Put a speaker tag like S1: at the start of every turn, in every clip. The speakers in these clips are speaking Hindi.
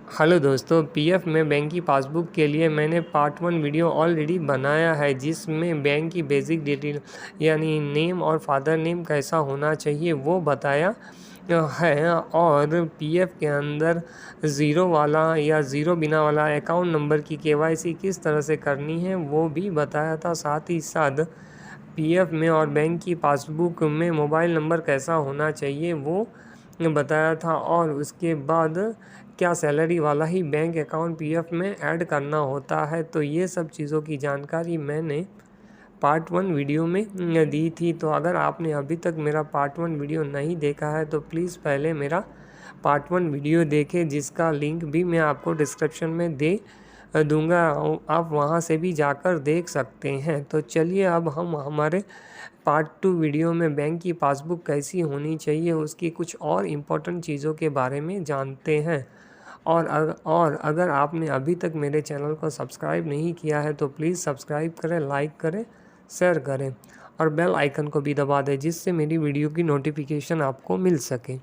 S1: हेलो दोस्तों, पीएफ में बैंक की पासबुक के लिए मैंने पार्ट 1 वीडियो ऑलरेडी बनाया है जिसमें बैंक की बेसिक डिटेल यानी नेम और फादर नेम कैसा होना चाहिए वो बताया है। और पीएफ के अंदर ज़ीरो वाला या ज़ीरो बिना वाला अकाउंट नंबर की केवाईसी किस तरह से करनी है वो भी बताया था। साथ ही साथ पीएफ में और बैंक की पासबुक में मोबाइल नंबर कैसा होना चाहिए वो बताया था। और उसके बाद क्या सैलरी वाला ही बैंक अकाउंट पीएफ में ऐड करना होता है। तो ये सब चीज़ों की जानकारी मैंने पार्ट 1 वीडियो में दी थी। तो अगर आपने अभी तक मेरा पार्ट 1 वीडियो नहीं देखा है तो प्लीज़ पहले मेरा पार्ट 1 वीडियो देखें, जिसका लिंक भी मैं आपको डिस्क्रिप्शन में दे दूंगा। आप वहां से भी जाकर देख सकते हैं। तो चलिए अब हम हमारे पार्ट 2 वीडियो में बैंक की पासबुक कैसी होनी चाहिए उसकी कुछ और इम्पोर्टेंट चीज़ों के बारे में जानते हैं। और अगर आपने अभी तक मेरे चैनल को सब्सक्राइब नहीं किया है तो प्लीज़ सब्सक्राइब करें, लाइक करें, शेयर करें और बेल आइकन को भी दबा दें जिससे मेरी वीडियो की नोटिफिकेशन आपको मिल सके।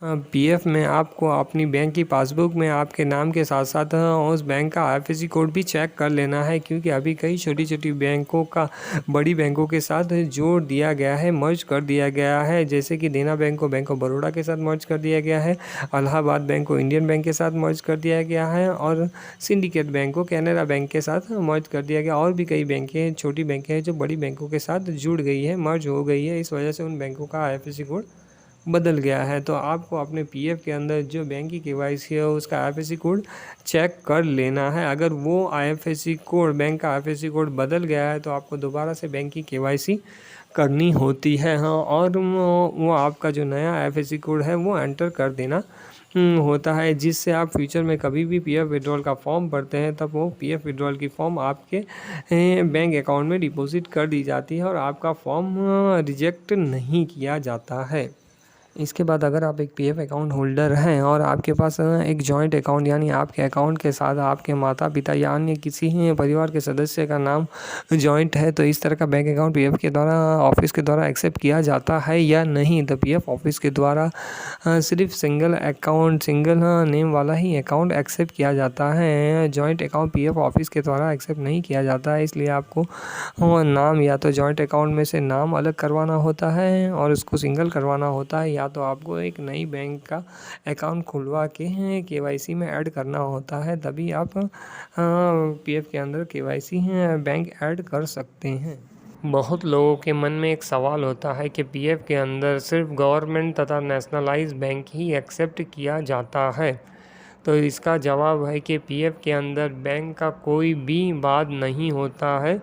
S1: पीएफ में आपको अपनी बैंक की पासबुक में आपके नाम के साथ साथ उस बैंक का आईएफएससी कोड भी चेक कर लेना है, क्योंकि अभी कई छोटी छोटी बैंकों का बड़ी बैंकों के साथ जोड़ दिया गया है, मर्ज कर दिया गया है। जैसे कि देना बैंक को बैंक ऑफ बड़ौदा के साथ मर्ज कर दिया गया है, इलाहाबाद बैंक को इंडियन बैंक के साथ मर्ज कर दिया गया है और सिंडिकेट बैंक को कैनरा बैंक के साथ मर्ज कर दिया गया। और भी कई बैंकें, छोटी बैंकें हैं जो बड़ी बैंकों के साथ जुड़ गई है, मर्ज हो गई है। इस वजह से उन बैंकों का आईएफएससी कोड बदल गया है। तो आपको अपने पीएफ के अंदर जो बैंक की केवाईसी है उसका आईएफएससी कोड चेक कर लेना है। अगर वो आईएफएससी कोड, बैंक का आईएफएससी कोड बदल गया है तो आपको दोबारा से बैंक की केवाईसी करनी होती है। हाँ, और वो आपका जो नया आईएफएससी कोड है वो एंटर कर देना होता है, जिससे आप फ्यूचर में कभी भी पीएफ विड्रॉल का फॉर्म भरते हैं तब वो पीएफ विड्रॉल की फॉर्म आपके बैंक अकाउंट में डिपॉजिट कर दी जाती है और आपका फॉर्म रिजेक्ट नहीं किया जाता है। इसके बाद अगर आप एक पीएफ अकाउंट होल्डर हैं और आपके पास एक जॉइंट अकाउंट यानी आपके अकाउंट के साथ आपके माता पिता या अन्य किसी परिवार के सदस्य का नाम जॉइंट है तो इस तरह का बैंक अकाउंट पीएफ के द्वारा, ऑफिस के द्वारा एक्सेप्ट किया जाता है या नहीं। तो पीएफ ऑफिस के द्वारा सिर्फ सिंगल अकाउंट, सिंगल नेम वाला ही अकाउंट एक्सेप्ट किया जाता है। जॉइंट अकाउंट पीएफ ऑफिस के द्वारा एक्सेप्ट नहीं किया जाता है, इसलिए आपको नाम या तो जॉइंट अकाउंट में से नाम अलग करवाना होता है और उसको सिंगल करवाना होता है, या तो आपको एक नई बैंक का अकाउंट खुलवा के केवाईसी में ऐड करना होता है, तभी आप पीएफ के अंदर केवाईसी बैंक ऐड कर सकते हैं। बहुत लोगों के मन में एक सवाल होता है कि पीएफ के अंदर सिर्फ गवर्नमेंट तथा नेशनलाइज्ड बैंक ही एक्सेप्ट किया जाता है। तो इसका जवाब है कि पीएफ के अंदर बैंक का कोई भी बाद नहीं होता है,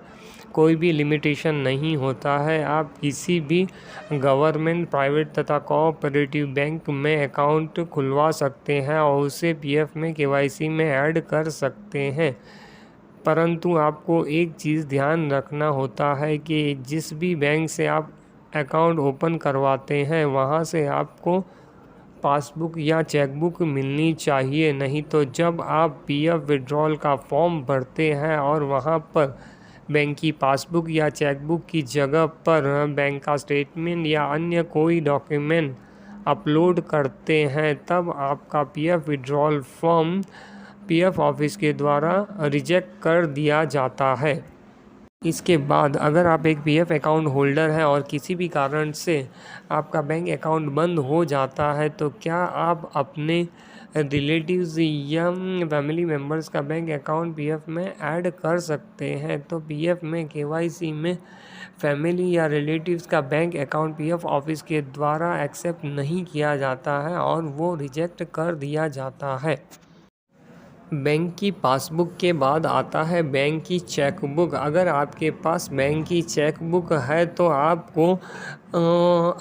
S1: कोई भी लिमिटेशन नहीं होता है। आप किसी भी गवर्नमेंट, प्राइवेट तथा कोऑपरेटिव बैंक में अकाउंट खुलवा सकते हैं और उसे पीएफ में केवाईसी में ऐड कर सकते हैं। परंतु आपको एक चीज़ ध्यान रखना होता है कि जिस भी बैंक से आप अकाउंट ओपन करवाते हैं वहाँ से आपको पासबुक या चेकबुक मिलनी चाहिए। नहीं तो जब आप पीएफ विड्रॉल का फॉर्म भरते हैं और वहाँ पर बैंक की पासबुक या चेकबुक की जगह पर बैंक का स्टेटमेंट या अन्य कोई डॉक्यूमेंट अपलोड करते हैं तब आपका PF withdrawal form PF office के द्वारा रिजेक्ट कर दिया जाता है। इसके बाद अगर आप एक पीएफ अकाउंट होल्डर हैं और किसी भी कारण से आपका बैंक अकाउंट बंद हो जाता है तो क्या आप अपने रिलेटिव्स या फैमिली मेम्बर्स का बैंक अकाउंट पीएफ में ऐड कर सकते हैं। तो पीएफ में केवाईसी में फैमिली या रिलेटिव्स का बैंक अकाउंट पीएफ ऑफिस के द्वारा एक्सेप्ट नहीं किया जाता है और वो रिजेक्ट कर दिया जाता है। बैंक की पासबुक के बाद आता है बैंक की चेकबुक। अगर आपके पास बैंक की चेकबुक है तो आपको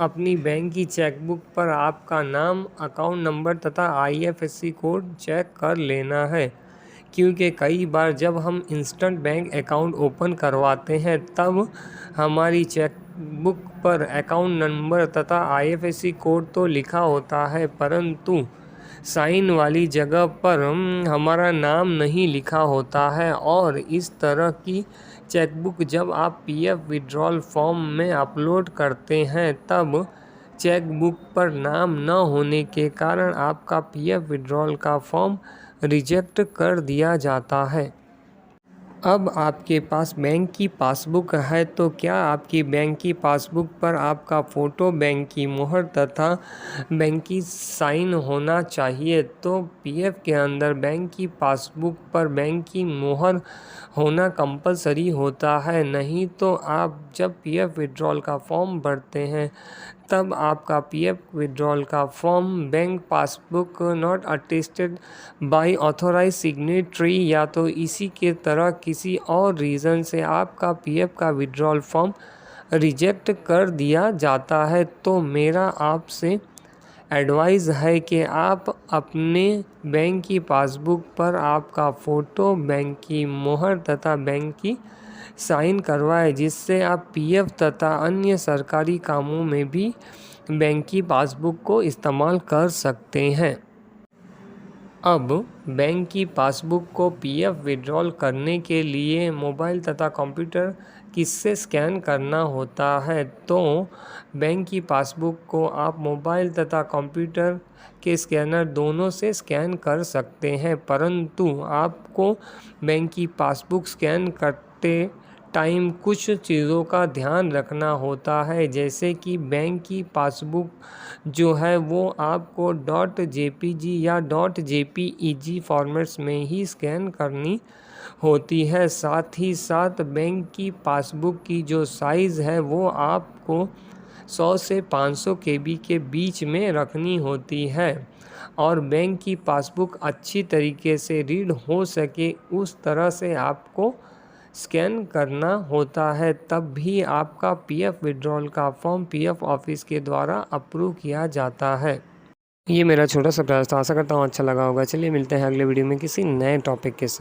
S1: अपनी बैंक की चेकबुक पर आपका नाम, अकाउंट नंबर तथा आईएफएससी कोड चेक कर लेना है, क्योंकि कई बार जब हम इंस्टेंट बैंक अकाउंट ओपन करवाते हैं तब हमारी चेकबुक पर अकाउंट नंबर तथा आईएफएससी कोड तो लिखा होता है परंतु साइन वाली जगह पर हमारा नाम नहीं लिखा होता है। और इस तरह की चेकबुक जब आप पीएफ विड्रॉल फॉर्म में अपलोड करते हैं तब चेकबुक पर नाम न होने के कारण आपका पीएफ विड्रॉल का फॉर्म रिजेक्ट कर दिया जाता है। अब आपके पास बैंक की पासबुक है तो क्या आपकी बैंक की पासबुक पर आपका फ़ोटो, बैंक की मुहर तथा बैंक की साइन होना चाहिए। तो पीएफ के अंदर बैंक की पासबुक पर बैंक की मुहर होना कंपलसरी होता है। नहीं तो आप जब पीएफ विड्रॉल का फॉर्म भरते हैं तब आपका पीएफ विड्रॉल का form bank passbook not attested by authorise signatory या तो इसी के तरह किसी और रीज़न से आपका पीएफ का विड्रॉल फॉर्म रिजेक्ट कर दिया जाता है। तो मेरा आपसे एडवाइस है कि आप अपने बैंक की पासबुक पर आपका फ़ोटो, बैंक की मुहर तथा बैंक की साइन करवाएं, जिससे आप पीएफ तथा अन्य सरकारी कामों में भी बैंक की पासबुक को इस्तेमाल कर सकते हैं। अब बैंक की पासबुक को पीएफ विड्रॉल करने के लिए मोबाइल तथा कंप्यूटर किससे स्कैन करना होता है। तो बैंक की पासबुक को आप मोबाइल तथा कंप्यूटर के स्कैनर दोनों से स्कैन कर सकते हैं, परंतु आपको बैंक की पासबुक स्कैन करते टाइम कुछ चीज़ों का ध्यान रखना होता है, जैसे कि बैंक की पासबुक जो है वो आपको .jpg या .jpeg फॉर्मेट्स में ही स्कैन करनी होती है। साथ ही साथ बैंक की पासबुक की जो साइज़ है वो आपको 100 से 500 KB के बीच में रखनी होती है और बैंक की पासबुक अच्छी तरीके से रीड हो सके उस तरह से आपको स्कैन करना होता है। तब भी आपका पीएफ विड्रॉल का फॉर्म पीएफ ऑफिस के द्वारा अप्रूव किया जाता है। ये मेरा छोटा सा प्रयास था, आशा करता हूँ अच्छा लगा होगा। चलिए मिलते हैं अगले वीडियो में किसी नए टॉपिक के साथ।